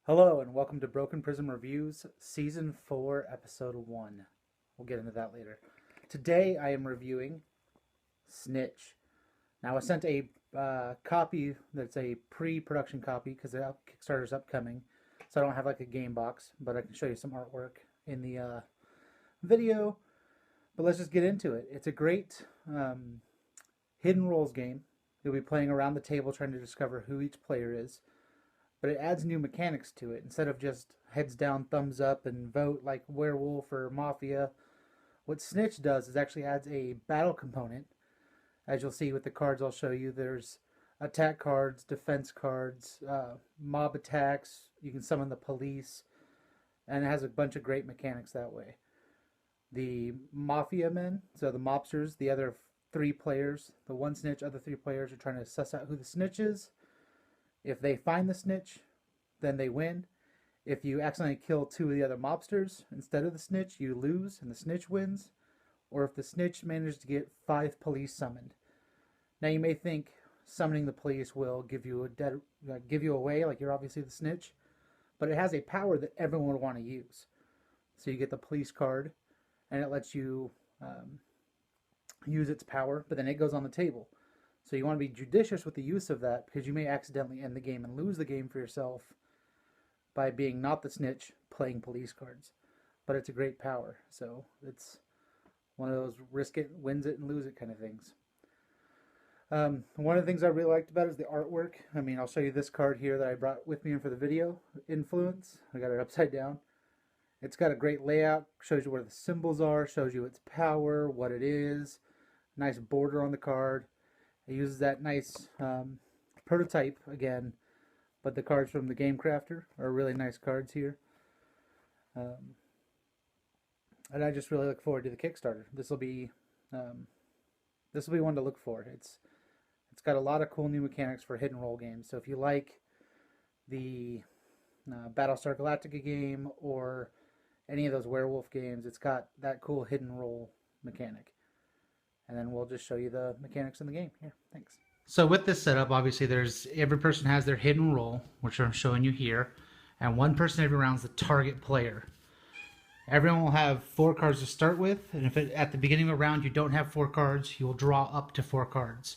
Hello and welcome to Broken Prism Reviews, Season 4, Episode 1. We'll get into that later. Today I am reviewing Snitch. Now I sent a copy that's a pre-production copy because the Kickstarter's upcoming, so I don't have like a game box, but I can show you some artwork in the video. But let's just get into it. It's a great hidden roles game. You'll be playing around the table trying to discover who each player is, but it adds new mechanics to it. Instead of just heads down, thumbs up, and vote like werewolf or mafia, what Snitch does is actually adds a battle component. As you'll see with the cards I'll show you, there's attack cards, defense cards, mob attacks, you can summon the police, and it has a bunch of great mechanics that way. The mafia men, so the mobsters, the other three players, the one snitch, other three players are trying to suss out who the snitch is. If they find the snitch, then they win. If you accidentally kill two of the other mobsters instead of the snitch, you lose and the snitch wins. Or if the snitch manages to get 5 police summoned. Now you may think summoning the police will give you away, like you're obviously the snitch, but it has a power that everyone would want to use. So you get the police card, and it lets you use its power, but then it goes on the table. So you want to be judicious with the use of that because you may accidentally end the game and lose the game for yourself by being not the snitch playing police cards. But it's a great power. So it's one of those risk it, wins it, and lose it kind of things. One of the things I really liked about it is the artwork. I mean, I'll show you this card here that I brought with me for the video. Influence. I got it upside down. It's got a great layout. Shows you where the symbols are. Shows you its power, what it is. Nice border on the card. It uses that nice prototype again, but the cards from the Game Crafter are really nice cards here. And I just really look forward to the Kickstarter. This will be one to look for. It's got a lot of cool new mechanics for hidden role games. So if you like the Battlestar Galactica game or any of those werewolf games, it's got that cool hidden role mechanic. And then we'll just show you the mechanics in the game. Here, thanks. So with this setup, obviously every person has their hidden role, which I'm showing you here, and one person every round is the target player. Everyone will have 4 cards to start with, and if at the beginning of a round you don't have 4 cards, you will draw up to 4 cards.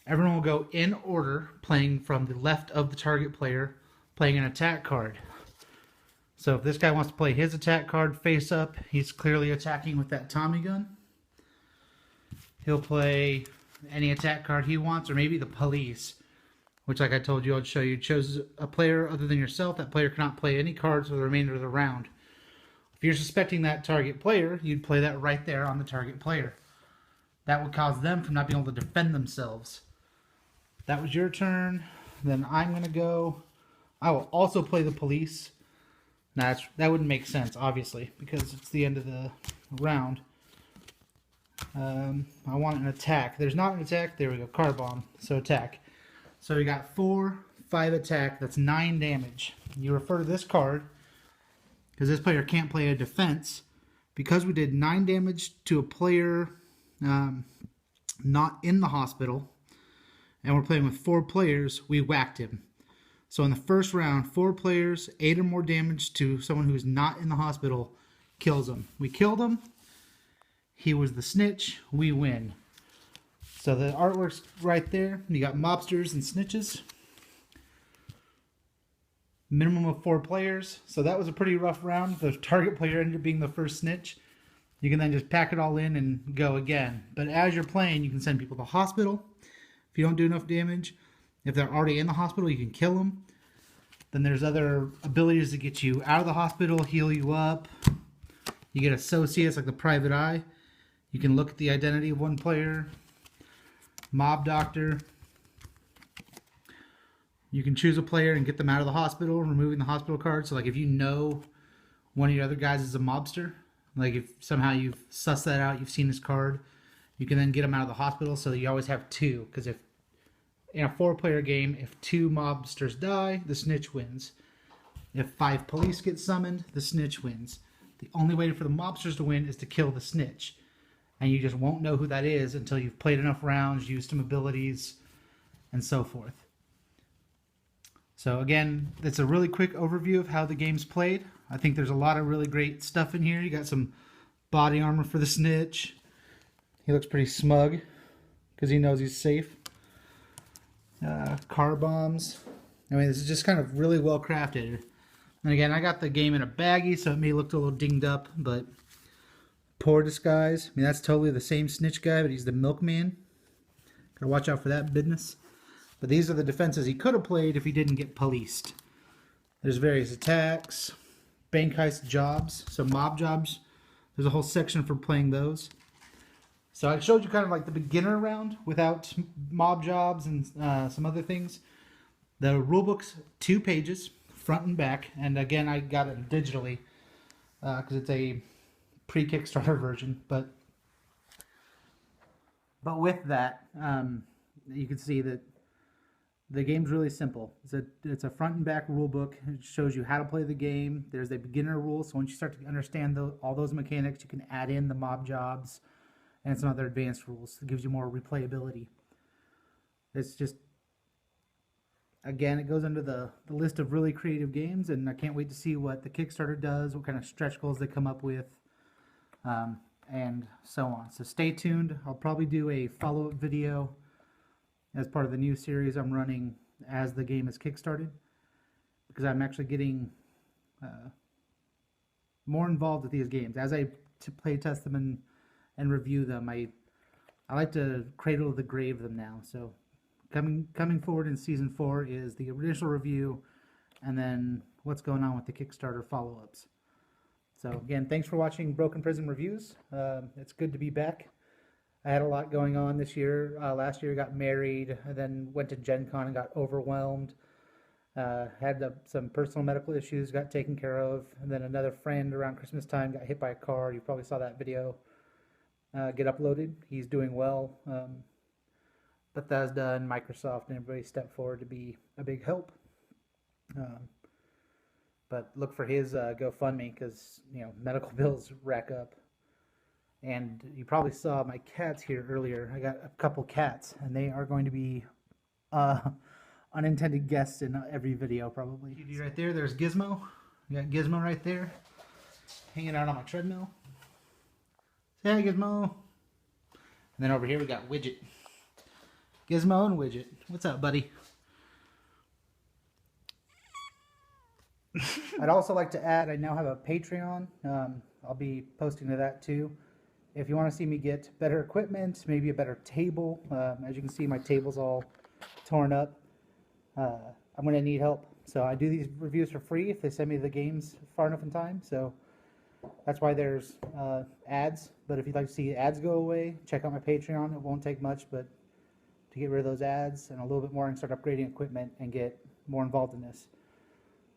Everyone will go in order, playing from the left of the target player, playing an attack card. So if this guy wants to play his attack card face up, he's clearly attacking with that Tommy gun. He'll play any attack card he wants, or maybe the police, which, like I told you, I'll show you, chose a player other than yourself. That player cannot play any cards for the remainder of the round. If you're suspecting that target player, you'd play that right there on the target player. That would cause them from not being able to defend themselves. That was your turn. Then I'm going to go. I will also play the police. Now, that wouldn't make sense, obviously, because it's the end of the round. I want an attack. There's not an attack. There we go. Car bomb. So attack. So we got 4, 5 attack. That's 9 damage. You refer to this card because this player can't play a defense. Because we did 9 damage to a player not in the hospital, and we're playing with 4 players, we whacked him. So in the first round, 4 players, 8 or more damage to someone who's not in the hospital, kills him. We killed him. He was the snitch. We win. So the artwork's right there. You got mobsters and snitches. Minimum of 4 players. So that was a pretty rough round. The target player ended up being the first snitch. You can then just pack it all in and go again. But as you're playing, you can send people to the hospital. If you don't do enough damage, if they're already in the hospital, you can kill them. Then there's other abilities to get you out of the hospital, heal you up. You get associates like the private eye. You can look at the identity of one player. Mob doctor. You can choose a player and get them out of the hospital, removing the hospital card. So like if you know one of your other guys is a mobster, like if somehow you've sussed that out, you've seen this card, you can then get them out of the hospital so that you always have 2. Because if in a 4-player game, if 2 mobsters die, the snitch wins. If 5 police get summoned, the snitch wins. The only way for the mobsters to win is to kill the snitch. And you just won't know who that is until you've played enough rounds, used some abilities, and so forth. So again, it's a really quick overview of how the game's played. I think there's a lot of really great stuff in here. You got some body armor for the Snitch. He looks pretty smug because he knows he's safe. Car bombs. I mean, this is just kind of really well crafted. And again, I got the game in a baggie, so it may look a little dinged up, but poor disguise. I mean, that's totally the same Snitch guy, but he's the milkman. Gotta watch out for that business. But these are the defenses he could have played if he didn't get policed. There's various attacks, bank heist jobs, so mob jobs. There's a whole section for playing those. So I showed you kind of like the beginner round without mob jobs and some other things. The rulebook's 2 pages, front and back. And again, I got it digitally because it's a pre-Kickstarter version. But with that, you can see that the game's really simple. It's a front and back rulebook. It shows you how to play the game. There's a beginner rule, so once you start to understand all those mechanics, you can add in the mob jobs and some other advanced rules. It gives you more replayability. It's just, again, it goes under the list of really creative games, and I can't wait to see what the Kickstarter does, what kind of stretch goals they come up with, and so on. So stay tuned. I'll probably do a follow-up video as part of the new series I'm running as the game is kickstarted, because I'm actually getting more involved with these games. As I play test them and review them, I like to cradle the grave them now. So coming forward in Season 4 is the initial review, and then what's going on with the Kickstarter follow-ups. So again, thanks for watching Broken Prism Reviews. It's good to be back. I had a lot going on this year. Last year I got married, and then went to Gen Con and got overwhelmed. Had some personal medical issues, got taken care of. And then another friend around Christmas time got hit by a car. You probably saw that video get uploaded. He's doing well. Bethesda and Microsoft and everybody stepped forward to be a big help. But look for his GoFundMe, because medical bills rack up. And you probably saw my cats here earlier. I got a couple cats, and they are going to be unintended guests in every video, probably. TV right there, there's Gizmo. You got Gizmo right there, hanging out on my treadmill. Say hi, Gizmo. And then over here we got Widget. Gizmo and Widget. What's up, buddy? I'd also like to add, I now have a Patreon. I'll be posting to that too. If you want to see me get better equipment, maybe a better table. As you can see, my table's all torn up. I'm going to need help. So I do these reviews for free if they send me the games far enough in time. So that's why there's ads. But if you'd like to see ads go away, check out my Patreon. It won't take much, but to get rid of those ads and a little bit more and start upgrading equipment and get more involved in this.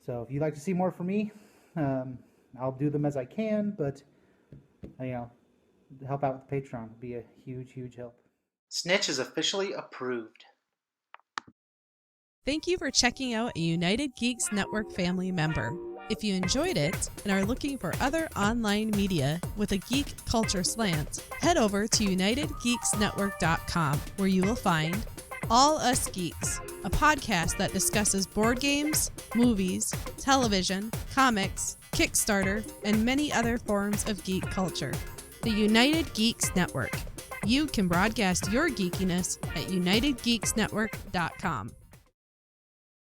So if you'd like to see more from me, I'll do them as I can, but help out with Patreon would be a huge, huge help. Snitch is officially approved. Thank you for checking out a United Geeks Network family member. If you enjoyed it and are looking for other online media with a geek culture slant, head over to unitedgeeksnetwork.com, where you will find All Us Geeks, a podcast that discusses board games, movies, television, comics, Kickstarter, and many other forms of geek culture. The United Geeks Network. You can broadcast your geekiness at unitedgeeksnetwork.com.